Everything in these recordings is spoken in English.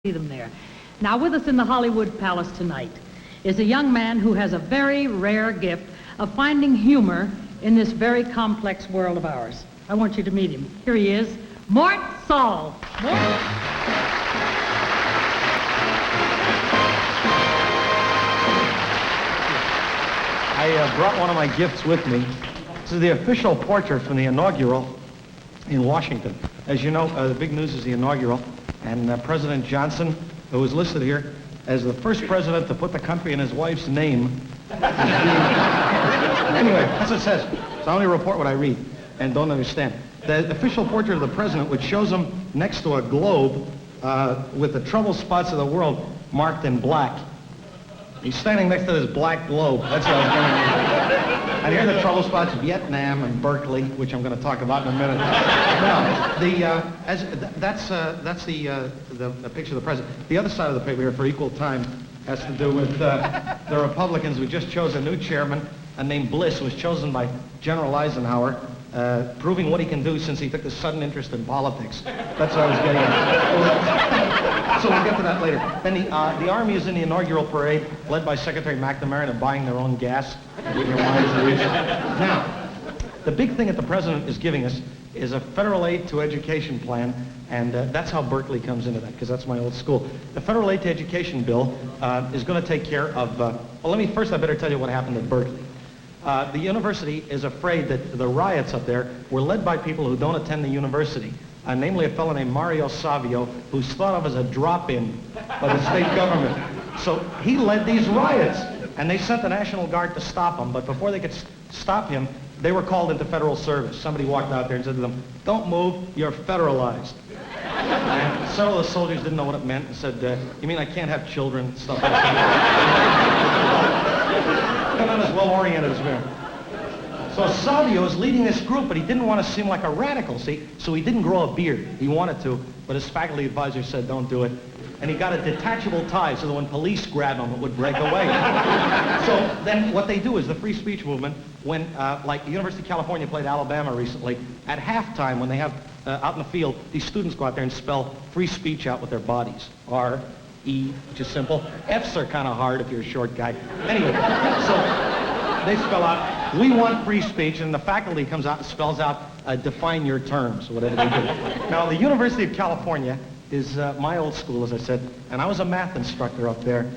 See them there. Now, with us in the Hollywood Palace tonight is a young man who has a very rare gift of finding humor in this very complex world of ours. I want you to meet him. Here he is, Mort Sahl. Mort. I brought one of my gifts with me. This is the official portrait from the inaugural in Washington. As you know, the big news is the inaugural, and President Johnson, who was listed here as the first president to put the country in his wife's name. Anyway, that's what it says. So I only report what I read and don't understand. The official portrait of the president, which shows him next to a globe with the trouble spots of the world marked in black. He's standing next to this black globe. That's what I was going to. And here are the trouble spots, Vietnam and Berkeley, which I'm going to talk about in a minute. Now, that's the picture of the president. The other side of the paper here, for equal time, has to do with the Republicans. We just chose a new chairman, named Bliss, who was chosen by General Eisenhower, proving what he can do since he took this sudden interest in politics. That's what I was getting at. So we'll get to that later. Then the Army is in the inaugural parade, led by Secretary McNamara, and buying their own gas. Now, the big thing that the president is giving us is a federal aid to education plan, and that's how Berkeley comes into that, because that's my old school. The federal aid to education bill is going to take care of, well, I better tell you what happened at Berkeley. The university is afraid that the riots up there were led by people who don't attend the university, namely a fellow named Mario Savio, who's thought of as a drop-in by the state government. So he led these riots, and they sent the National Guard to stop him, but before they could stop him, they were called into federal service. Somebody walked out there and said to them, "Don't move, you're federalized." And several of the soldiers didn't know what it meant and said, "You mean I can't have children?" Stuff like that. They're not as well-oriented as we are. So Savio is leading this group, but he didn't want to seem like a radical, see? So he didn't grow a beard. He wanted to, but his faculty advisor said, "Don't do it." And he got a detachable tie so that when police grab him, it would break away. So then what they do is the free speech movement, when, like the University of California played Alabama recently, at halftime when they have, out in the field, these students go out there and spell free speech out with their bodies. R-E, which is simple. F's are kind of hard if you're a short guy. Anyway, so they spell out, "We want free speech," and the faculty comes out and spells out, "Define your terms," or whatever they do. Now, the University of California is my old school, as I said, and I was a math instructor up there.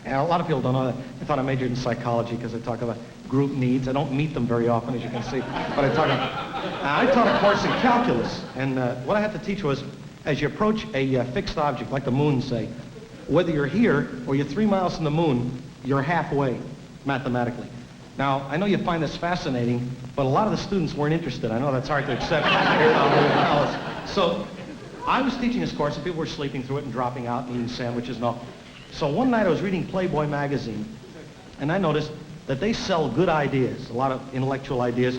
And a lot of people don't know that. I thought I majored in psychology because I talk about group needs. I don't meet them very often, as you can see, but I taught a course in calculus, and what I had to teach was, as you approach a fixed object, like the moon, say, whether you're here or you're 3 miles from the moon, you're halfway, mathematically. Now, I know you find this fascinating, but a lot of the students weren't interested. I know that's hard to accept here at Hollywood Palace. So I was teaching this course, and people were sleeping through it and dropping out and eating sandwiches and all. So one night I was reading Playboy magazine, and I noticed that they sell good ideas, a lot of intellectual ideas,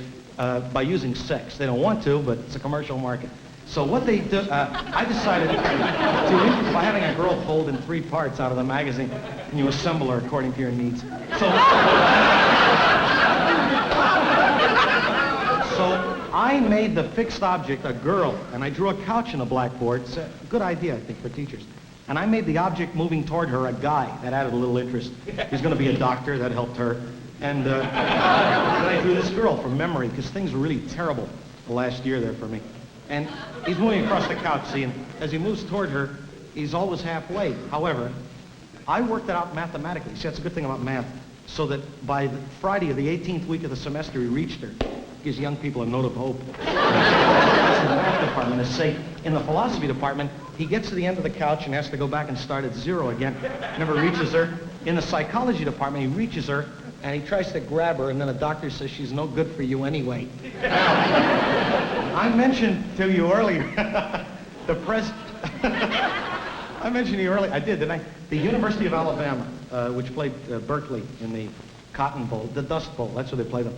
by using sex. They don't want to, but it's a commercial market. So what they do, I decided by having a girl fold in 3 parts out of the magazine, and you assemble her according to your needs. So I made the fixed object a girl, and I drew a couch on a blackboard. It's a good idea, I think, for teachers. And I made the object moving toward her a guy. That added a little interest. He's going to be a doctor. That helped her. And then I drew this girl from memory, because things were really terrible the last year there for me. And he's moving across the couch, see, and as he moves toward her, he's always halfway. However, I worked it out mathematically. See, that's a good thing about math. So that by the Friday of the 18th week of the semester, he reached her. Gives young people a note of hope. That's in the math department. As say, in the philosophy department, he gets to the end of the couch and has to go back and start at 0 again. Never reaches her. In the psychology department, he reaches her, and he tries to grab her, and then a doctor says she's no good for you anyway. Now, I mentioned to you earlier, I mentioned to you earlier, I did, didn't I? The University of Alabama, which played Berkeley in the Cotton Bowl, the Dust Bowl, that's where they played them.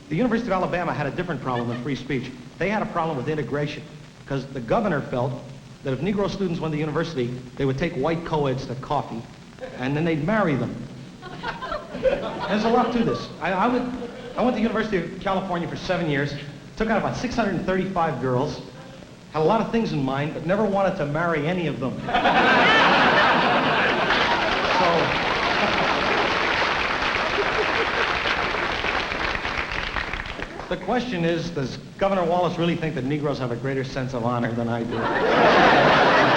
The University of Alabama had a different problem than free speech. They had a problem with integration, because the governor felt that if Negro students went to university, they would take white co-eds to coffee, and then they'd marry them. There's a lot to this. I went to the University of California for 7 years, took out about 635 girls, had a lot of things in mind, but never wanted to marry any of them. The question is, does Governor Wallace really think that Negroes have a greater sense of honor than I do?